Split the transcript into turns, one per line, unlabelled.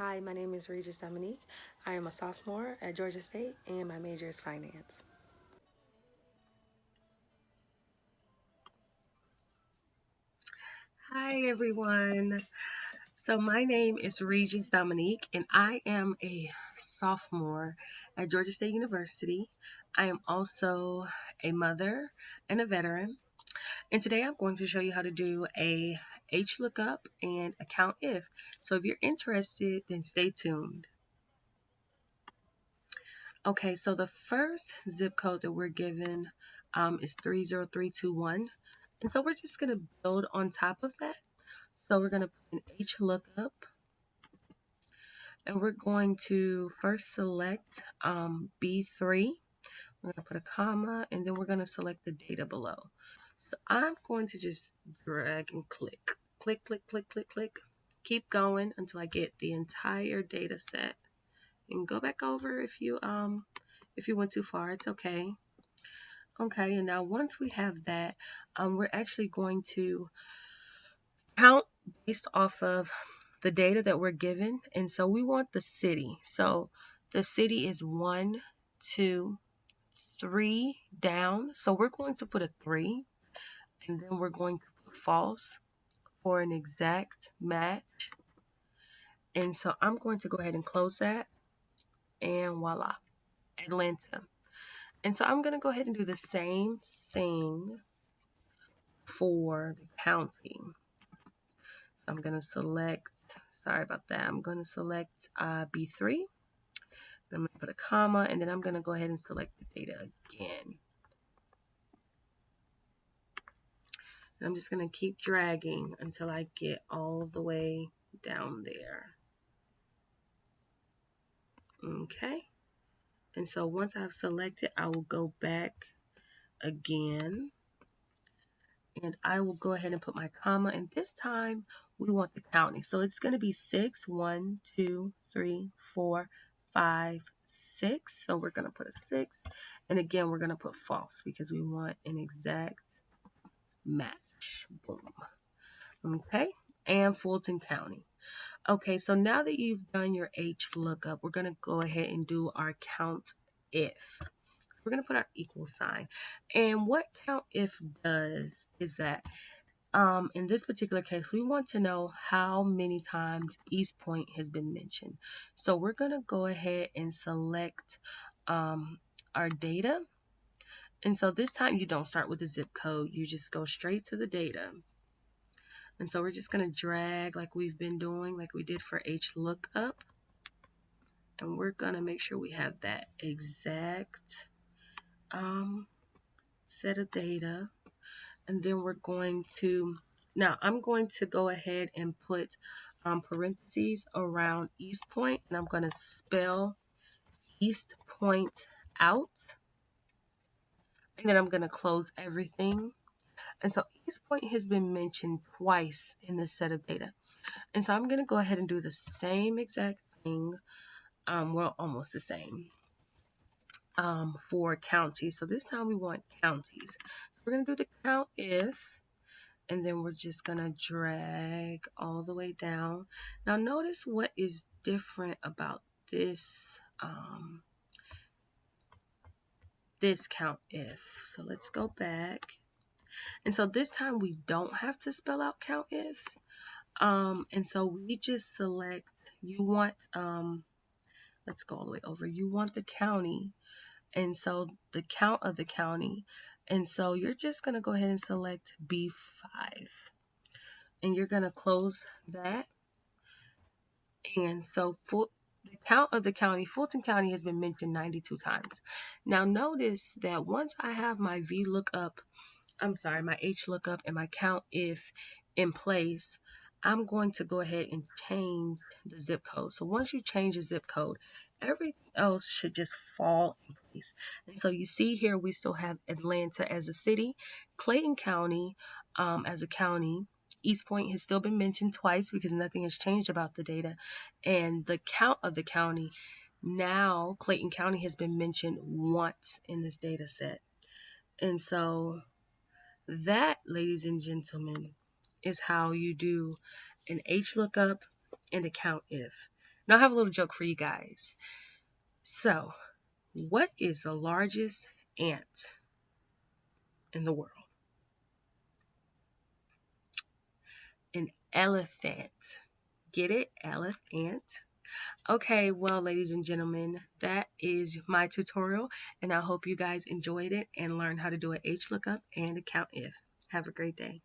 Hi, my name is Reagis Dominique. I am a sophomore at Georgia State and my major is finance.
Hi everyone. So my name is Reagis Dominique and I am a sophomore at Georgia State University. I am also a mother and a veteran. And today I'm going to show you how to do a Hlookup and a count if. So if you're interested, then stay tuned. Okay, so the first zip code that we're given is 30321. And so we're just going to build on top of that. So we're going to put an Hlookup. And we're going to first select B3. We're going to put a comma, and then we're going to select the data below. So I'm going to just drag and click. Click, click, click, click, click. Keep going until I get the entire data set. And go back over if you went too far, it's okay. Okay, and now once we have that, we're actually going to count based off of the data that we're given. And so we want the city. So the city is 1, 2, 3 down. So we're going to put a 3 and then we're going to put false for an exact match. And so I'm going to go ahead and close that and voila, Atlanta. And so I'm going to go ahead and do the same thing for the county. I'm going to select, sorry about that, I'm going to select B3. I'm going to put a comma, and then I'm going to go ahead and select the data again. And I'm just going to keep dragging until I get all the way down there. Okay. And so once I've selected, I will go back again. And I will go ahead and put my comma. And this time, we want the county. So it's going to be 6, 1, 2, 3, 4, 5, 6. So we're going to put a 6. And again, we're going to put false because we want an exact match. Boom. Okay. And Fulton County. Okay, so now that you've done your Hlookup, we're going to go ahead and do our count if. We're going to put our equal sign. And what count if does is that in this particular case, we want to know how many times East Point has been mentioned. So we're going to go ahead and select our data. And so this time you don't start with the zip code. You just go straight to the data. And so we're just going to drag like we've been doing, like we did for Hlookup. And we're going to make sure we have that exact set of data. And then we're going to, now I'm going to go ahead and put parentheses around East Point. And I'm going to spell East Point out. And then I'm going to close everything. And so East Point has been mentioned twice in this set of data. And so I'm going to go ahead and do the same exact thing. Well, almost the same for counties. So this time we want counties. We're going to do the count if, and then we're just going to drag all the way down. Now notice what is different about this this count if. So let's go back. And so this time we don't have to spell out count if. And so we just select, you want, let's go all the way over. You want the county. And so the count of the county. And so you're just going to go ahead and select B5. And you're going to close that. And so the count of the county, Fulton County has been mentioned 92 times. Now notice that once I have my my Hlookup and my count if in place, I'm going to go ahead and change the zip code. So once you change the zip code, everything else should just fall in place. And so you see here, we still have Atlanta as a city, Clayton County as a county. East Point has still been mentioned twice because nothing has changed about the data. And the count of the county, now Clayton County has been mentioned once in this data set. And so that, ladies and gentlemen, is how you do an Hlookup and a count if. Now I have a little joke for you guys. So, what is the largest ant in the world? An elephant. Get it? Elephant. Okay, well, ladies and gentlemen, that is my tutorial, and I hope you guys enjoyed it and learned how to do an H lookup and a count if. Have a great day.